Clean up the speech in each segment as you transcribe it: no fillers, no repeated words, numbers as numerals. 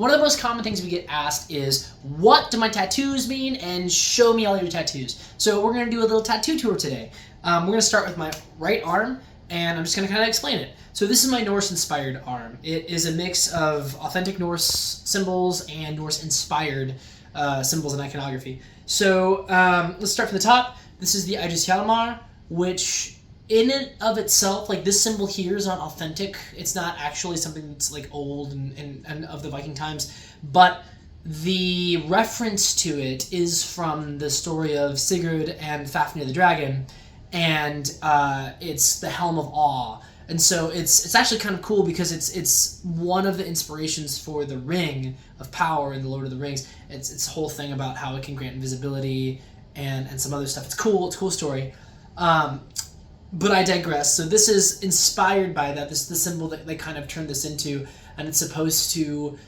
One of the most common things we get asked is, what do my tattoos mean? And show me all your tattoos. So we're going to do a little tattoo tour today. We're going to start with my right arm, and I'm just going to kind of explain it. So this is my Norse-inspired arm. It is a mix of authentic Norse symbols and Norse-inspired symbols and iconography. So let's start from the top. This is the Idosiamar, which in and of itself, like this symbol here is not authentic. It's not actually something that's like old and of the Viking times, but the reference to it is from the story of Sigurd and Fafnir the dragon, and it's the Helm of Awe. And so it's actually kind of cool because it's one of the inspirations for the Ring of Power in the Lord of the Rings. It's a whole thing about how it can grant invisibility and some other stuff. It's cool. It's a cool story. But I digress. So this is inspired by that. This is the symbol that they kind of turned this into, and it's supposed to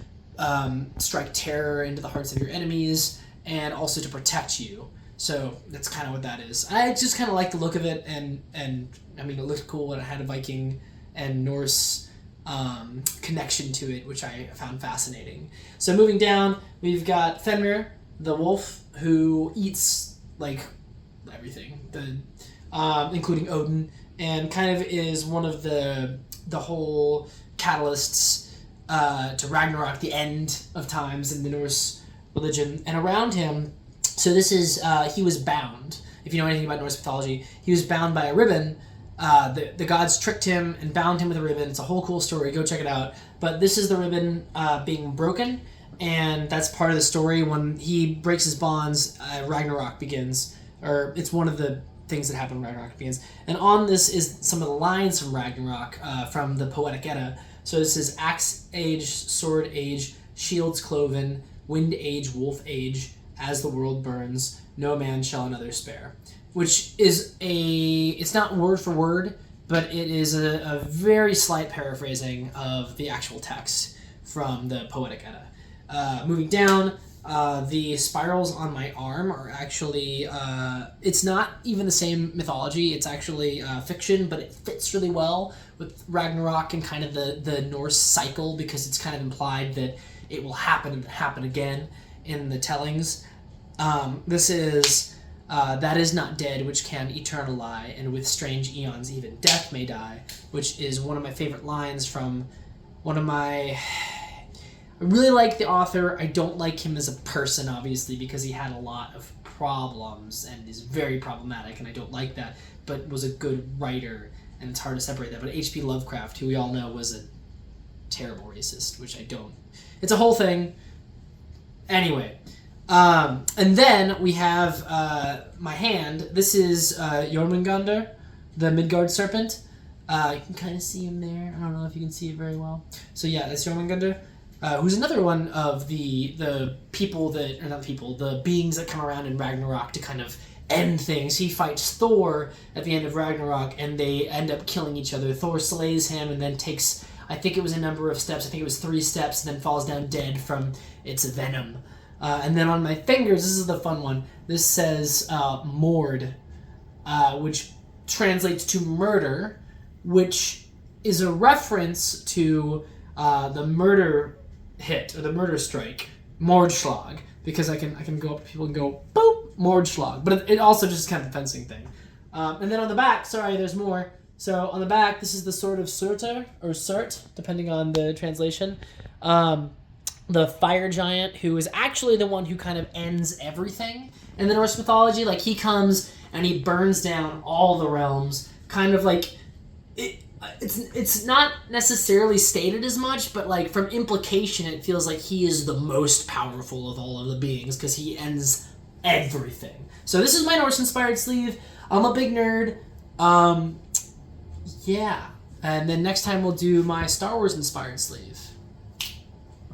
strike terror into the hearts of your enemies and also to protect you. So that's kind of what that is. I just kind of like the look of it, and I mean, it looked cool, and it had a Viking and Norse connection to it, which I found fascinating. So moving down, we've got Fenemere the Wolf, who eats like everything, including Odin, and kind of is one of the whole catalysts to Ragnarok, the end of times in the Norse religion. And around him, so this is, he was bound. If you know anything about Norse mythology, he was bound by a ribbon. The gods tricked him and bound him with a ribbon. It's a whole cool story. Go check it out. But this is the ribbon being broken, and that's part of the story. When he breaks his bonds, Ragnarok begins. Or it's one of the things that happen when Ragnarok begins. And on this is some of the lines from Ragnarok from the Poetic Edda. So this is Axe Age, Sword Age, Shields Cloven, Wind Age, Wolf Age. As the world burns, no man shall another spare. Which is it's not word for word, but it is a very slight paraphrasing of the actual text from the Poetic Edda. Moving down, the spirals on my arm are actually, it's not even the same mythology, it's actually fiction, but it fits really well with Ragnarok and kind of the Norse cycle, because it's kind of implied that it will happen and happen again in the tellings. This is that is not dead which can eternal lie, and with strange eons even death may die, which is one of my favorite lines from one of my... I really like the author. I don't like him as a person, obviously, because he had a lot of problems and is very problematic, and I don't like that, but was a good writer, and it's hard to separate that. But H.P. Lovecraft, who we all know was a terrible racist, which I don't... It's a whole thing. Anyway... and then we have my hand. This is Jormungunder, the Midgard Serpent. You can kind of see him there. I don't know if you can see it very well. So yeah, that's Jormungunder, who's another one of the people that, or not people, the beings that come around in Ragnarok to kind of end things. He fights Thor at the end of Ragnarok, and they end up killing each other. Thor slays him and then takes, I think it was a number of steps. I think it was 3 steps, and then falls down dead from its venom. And then on my fingers, this is the fun one. This says Mord, which translates to murder, which is a reference to the murder hit, or the murder strike, Mordschlag, because I can go up to people and go, boop, Mordschlag. But it also just kind of a fencing thing. And then on the back, sorry, there's more. So on the back, this is the Sword of Surtur, or Surt, depending on the translation. The fire giant, who is actually the one who kind of ends everything in the Norse mythology. Like, he comes and he burns down all the realms, kind of like it's not necessarily stated as much, but like from implication it feels like he is the most powerful of all of the beings, because he ends everything. So this is my Norse inspired sleeve. I'm a big nerd. Yeah, and then next time we'll do my Star Wars inspired sleeve.